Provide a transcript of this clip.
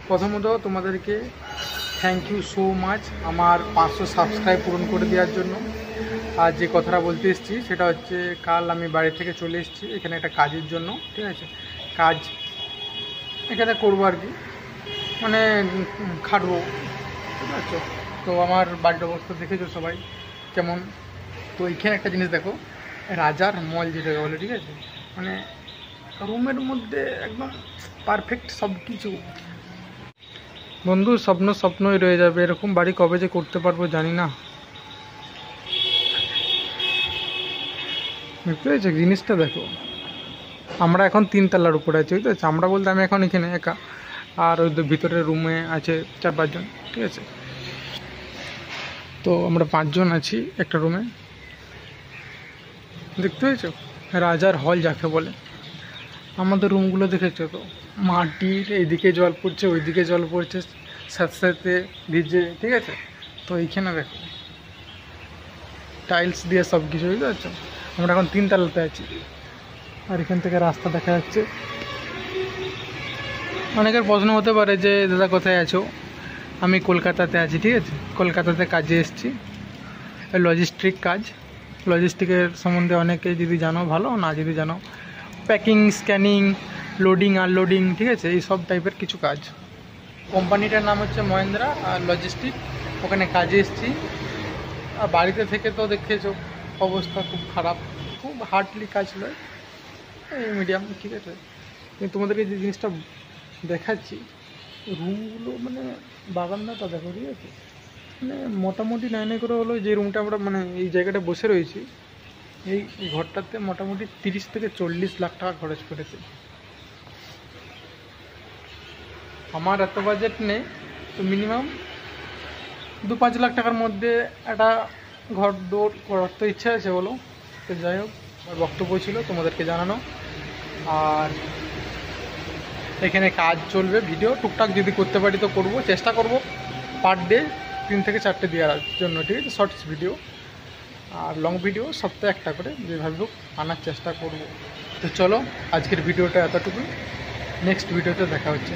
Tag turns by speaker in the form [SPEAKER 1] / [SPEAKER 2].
[SPEAKER 1] প্রথমত তোমাদেরকে thank you so much আমার 500 সাবস্ক্রাইব পূরণ করে দেওয়ার জন্য। আর যে কথাটা বলতে এসেছি সেটা হচ্ছে, কাল আমি বাড়ি থেকে চলে এসেছি এখানে একটা কাজের জন্য, ঠিক আছে? কাজ এখানে করবো আর কি, মানে খাটবো, ঠিক আছে? তো আমার বাড়ির অবস্থা দেখেছো সবাই কেমন। তো এইখানে একটা জিনিস দেখো, রাজার মল যেটাকে বলে, ঠিক আছে? মানে রুমের মধ্যে একদম পারফেক্ট সব কিছু। বন্ধু, স্বপ্নই রয়ে যাবে, এরকম বাড়ি কবে যে করতে পারবো জানি না। বুঝতে পেরেছো জিনিসটা? দেখো, আমরা এখন 3 তলার উপরে আছি, বুঝতে পারছো? আমরা বলতে আমি এখন এখানে একা, আর ওই ভিতরের রুমে আছে 4-5 জন, ঠিক আছে? তো আমরা 5 জন আছি একটা রুমে। দেখতে পেয়েছো রাজার হল যাকে বলে। আমাদের রুমগুলো দেখেছো তো, মাটির এইদিকে জল পড়ছে, ওইদিকে জল পড়ছে, সাথে সাথে ভিজে, ঠিক আছে? তো এইখানে দেখো টাইলস দিয়ে সব কিছু, বুঝতে পারছো? আমরা এখন 3 তলাতে আছি, আর এখান থেকে রাস্তা দেখা যাচ্ছে। অনেকের প্রশ্ন হতে পারে যে দাদা কোথায় আছো? আমি কলকাতাতে আছি, ঠিক আছে? কলকাতাতে কাজে এসেছি, লজিস্টিক কাজ। লজিস্টিকের সম্বন্ধে অনেকে যদি জানো ভালো, না যদি জানো প্যাকিং, স্ক্যানিং, লোডিং আনলোডিং, ঠিক আছে? এই সব টাইপের কিছু কাজ। কোম্পানিটার নাম হচ্ছে মহেন্দ্রা আর লজিস্টিক, ওখানে কাজে এসেছি। আর বাড়িতে থেকে তো দেখেছো অবস্থা খুব খারাপ, খুব হার্ডলি কাজ নয়, এই মিডিয়াম, ঠিক আছে? কিন্তু তোমাদেরকে যে জিনিসটা দেখাচ্ছি, রুমগুলো মানে বাগানটা দেখো, ঠিক আছে? মানে মোটামুটি নাই করে হলো যে রুমটা আমরা মানে এই জায়গাটা বসে রয়েছি, এই ঘরটাতে মোটামুটি 30 থেকে 40 লাখ টাকা খরচ করেছে। আমার এত বাজেট নেই, তো মিনিমাম 2-5 লাখ টাকার মধ্যে একটা ঘর দৌড় করার তো ইচ্ছা আছে, বলো? তো যাই হোক, আমার বক্তব্য ছিল তোমাদেরকে জানানো। আর এখানে কাজ চলবে, ভিডিও টুকটাক যদি করতে পারি তো করব, চেষ্টা করব পার ডে 3 থেকে 4টে দেওয়ার জন্য, ঠিক আছে? শর্টস ভিডিও আর লং ভিডিও সপ্তাহে একটা করে যেভাবে হোক আনার চেষ্টা করব। তো চলো, আজকের ভিডিওটা এতটুকুই, নেক্সট ভিডিওতে দেখা হচ্ছে।